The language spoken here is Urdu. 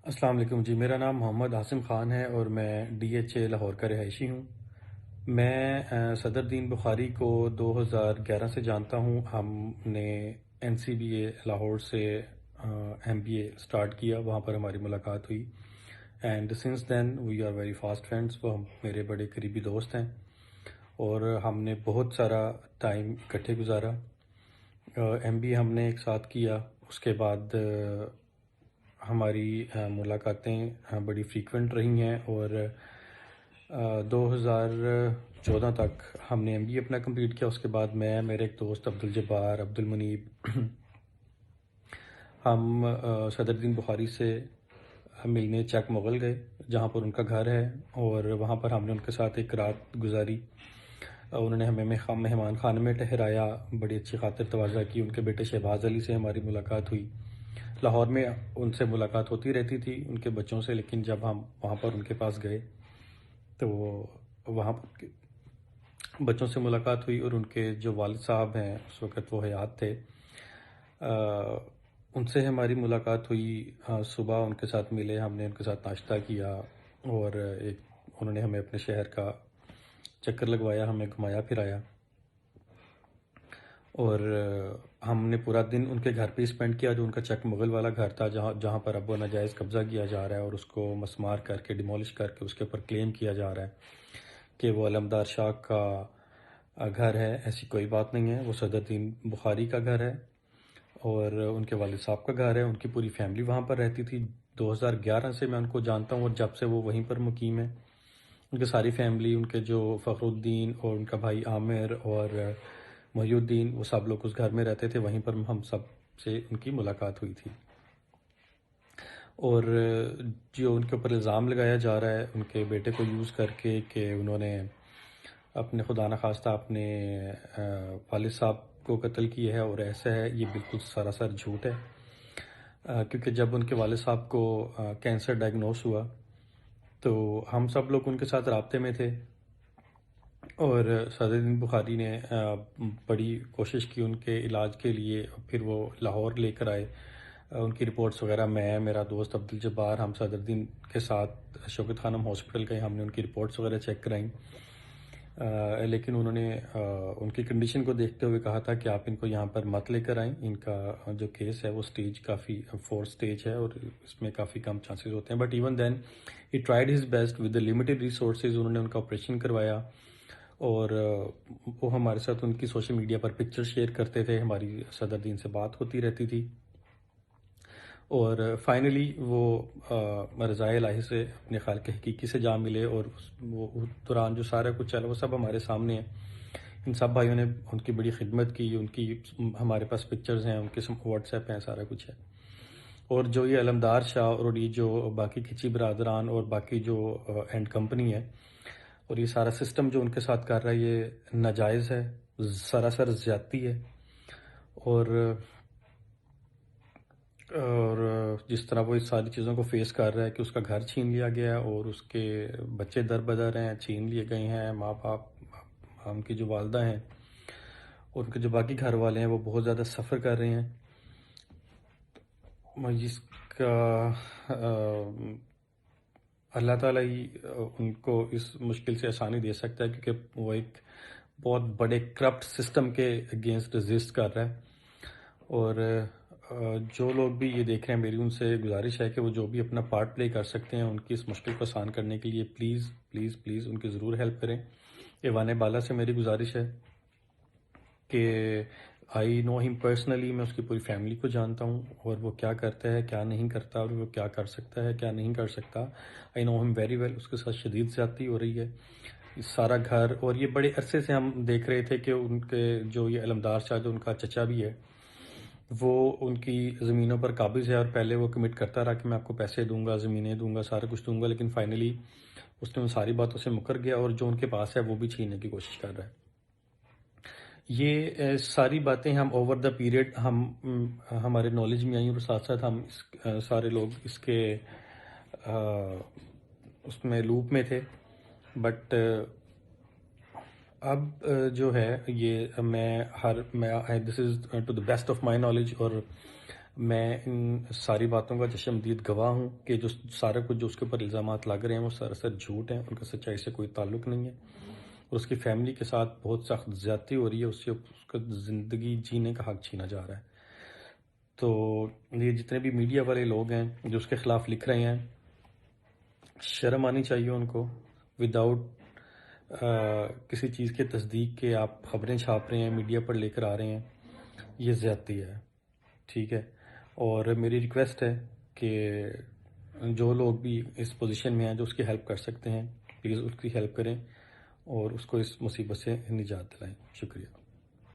السلام علیکم جی، میرا نام محمد عاصم خان ہے اور میں ڈی ایچ اے لاہور کا رہائشی ہوں۔ میں صدر دین بخاری کو 2011 سے جانتا ہوں۔ ہم نے این سی بی اے لاہور سے ایم بی اے اسٹارٹ کیا، وہاں پر ہماری ملاقات ہوئی and since then we are very fast friends. وہ ہم میرے بڑے قریبی دوست ہیں اور ہم نے بہت سارا ٹائم اکٹھے گزارا۔ ایم بی اے ہم نے ایک ساتھ کیا، اس کے بعد ہماری ملاقاتیں بڑی فریکوینٹ رہی ہیں اور 2014 تک ہم نے ایم بی اے اپنا کمپلیٹ کیا۔ اس کے بعد میں، میرے ایک دوست عبدالجبار، عبدالمنیب، ہم صدر دین بخاری سے ملنے چک مغل گئے جہاں پر ان کا گھر ہے، اور وہاں پر ہم نے ان کے ساتھ ایک رات گزاری۔ انہوں نے ہمیں مہمان خانے میں ٹھہرایا، بڑی اچھی خاطر تواضع کی۔ ان کے بیٹے شہباز علی سے ہماری ملاقات ہوئی۔ لاہور میں ان سے ملاقات ہوتی رہتی تھی ان کے بچوں سے، لیکن جب ہم وہاں پر ان کے پاس گئے تو وہاں پر بچوں سے ملاقات ہوئی، اور ان کے جو والد صاحب ہیں اس وقت وہ حیات تھے، ان سے ہماری ملاقات ہوئی۔ صبح ان کے ساتھ ملے، ہم نے ان کے ساتھ ناشتہ کیا اور انہوں نے ہمیں اپنے شہر کا چکر لگوایا، ہمیں گھمایا پھرایا، اور ہم نے پورا دن ان کے گھر پہ اسپینڈ کیا جو ان کا چک مغل والا گھر تھا، جہاں پر اب وہ ناجائز قبضہ کیا جا رہا ہے اور اس کو مسمار کر کے ڈیمولش کر کے اس کے اوپر کلیم کیا جا رہا ہے کہ وہ علمدار شاہ کا گھر ہے۔ ایسی کوئی بات نہیں ہے، وہ صدر دین بخاری کا گھر ہے اور ان کے والد صاحب کا گھر ہے۔ ان کی پوری فیملی وہاں پر رہتی تھی۔ 2011 سے میں ان کو جانتا ہوں اور جب سے وہ وہیں پر مقیم ہے، ان کی ساری فیملی، ان کے جو فخر الدین اور ان کا بھائی عامر اور محی الدین، وہ سب لوگ اس گھر میں رہتے تھے۔ وہیں پر ہم سب سے ان کی ملاقات ہوئی تھی۔ اور جو ان کے اوپر الزام لگایا جا رہا ہے ان کے بیٹے کو یوز کر کے کہ انہوں نے اپنے خدا نخواستہ اپنے والد صاحب کو قتل کیا ہے اور ایسا ہے، یہ بالکل سراسر جھوٹ ہے۔ کیونکہ جب ان کے والد صاحب کو کینسر ڈائگنوس ہوا تو ہم سب لوگ ان کے ساتھ رابطے میں تھے، اور صدر دین بخاری نے بڑی کوشش کی ان کے علاج کے لیے۔ پھر وہ لاہور لے کر آئے ان کی رپورٹس وغیرہ۔ میں، میرا دوست عبدالجبار، ہم صدر دین کے ساتھ شوکت خانم ہاسپٹل گئے، ہم نے ان کی رپورٹس وغیرہ چیک کرائیں، لیکن انہوں نے ان کی کنڈیشن کو دیکھتے ہوئے کہا تھا کہ آپ ان کو یہاں پر مت لے کر آئیں، ان کا جو کیس ہے وہ سٹیج کافی 4 سٹیج ہے اور اس میں کافی کم چانسز ہوتے ہیں۔ But even then he tried his best with the limited resources. انہوں نے ان کا آپریشن کروایا اور وہ ہمارے ساتھ ان کی سوشل میڈیا پر پکچر شیئر کرتے تھے، ہماری صدر دین سے بات ہوتی رہتی تھی، اور فائنلی وہ رضائے الہی سے اپنے خالق حقیقی سے جا ملے، اور وہ دوران جو سارا کچھ چلا وہ سب ہمارے سامنے ہے۔ ان سب بھائیوں نے ان کی بڑی خدمت کی، ان کی ہمارے پاس پکچرز ہیں، ان کے واٹس ایپ ہیں، سارا کچھ ہے۔ اور جو یہ علمدار شاہ اور یہ جو باقی کھچی برادران اور باقی جو اینڈ کمپنی ہے اور یہ سارا سسٹم جو ان کے ساتھ کر رہا ہے، یہ ناجائز ہے، سراسر زیادتی ہے، اور جس طرح وہ اس ساری چیزوں کو فیس کر رہا ہے کہ اس کا گھر چھین لیا گیا ہے اور اس کے بچے در بدر ہیں، چھین لیے گئے ہیں، ماں باپ، ان کی جو والدہ ہیں اور ان کے جو باقی گھر والے ہیں وہ بہت زیادہ سفر کر رہے ہیں۔ جس کا اللہ تعالیٰ ہی ان کو اس مشکل سے آسانی دے سکتا ہے، کیونکہ وہ ایک بہت بڑے کرپٹ سسٹم کے اگینسٹ رزسٹ کر رہا ہے۔ اور جو لوگ بھی یہ دیکھ رہے ہیں، میری ان سے گزارش ہے کہ وہ جو بھی اپنا پارٹ پلے کر سکتے ہیں ان کی اس مشکل کو آسان کرنے کے لیے پلیز پلیز پلیز ان کی ضرور ہیلپ کریں۔ ایوان بالا سے میری گزارش ہے کہ آئی نو ہم پرسنلی، میں اس کی پوری فیملی کو جانتا ہوں اور وہ کیا کرتا ہے، کیا نہیں کرتا، اور وہ کیا کر سکتا ہے، کیا نہیں کر سکتا۔ آئی نو ہم ویری ویل۔ اس کے ساتھ شدید زیادتی ہو رہی ہے، سارا گھر، اور یہ بڑے عرصے سے ہم دیکھ رہے تھے کہ ان کے جو یہ علمدار شاہ جو ان کا چچا بھی ہے، وہ ان کی زمینوں پر قابض ہے، اور پہلے وہ کمٹ کرتا رہا کہ میں آپ کو پیسے دوں گا، زمینیں دوں گا، سارا کچھ دوں گا، لیکن فائنلی اس نے ان ساری باتوں سے مکر گیا اور جو ان کے پاس ہے وہ بھی چھیننے کی کوشش کر رہا ہے۔ یہ ساری باتیں ہم اوور دا پیریڈ ہمارے نالج میں آئیں، اور ساتھ ساتھ ہم سارے لوگ اس کے اس میں لوپ میں تھے۔ بٹ اب جو ہے یہ میں this is to the best of my knowledge, اور میں ان ساری باتوں کا چشمدید گواہ ہوں کہ جو سارا کچھ جو اس کے اوپر الزامات لگ رہے ہیں وہ سراسر جھوٹ ہیں، ان کا سچائی سے کوئی تعلق نہیں ہے، اور اس کی فیملی کے ساتھ بہت سخت زیادتی ہو رہی ہے، اس کا زندگی جینے کا حق چھینا جا رہا ہے۔ تو یہ جتنے بھی میڈیا والے لوگ ہیں جو اس کے خلاف لکھ رہے ہیں، شرم آنی چاہیے ان کو، وداؤٹ کسی چیز کی تصدیق کے آپ خبریں چھاپ رہے ہیں، میڈیا پر لے کر آ رہے ہیں، یہ زیادتی ہے، ٹھیک ہے۔ اور میری ریکویسٹ ہے کہ جو لوگ بھی اس پوزیشن میں ہیں جو اس کی ہیلپ کر سکتے ہیں، پلیز اس کی ہیلپ کریں اور اس کو اس مصیبت سے نجات دلائیں۔ شکریہ۔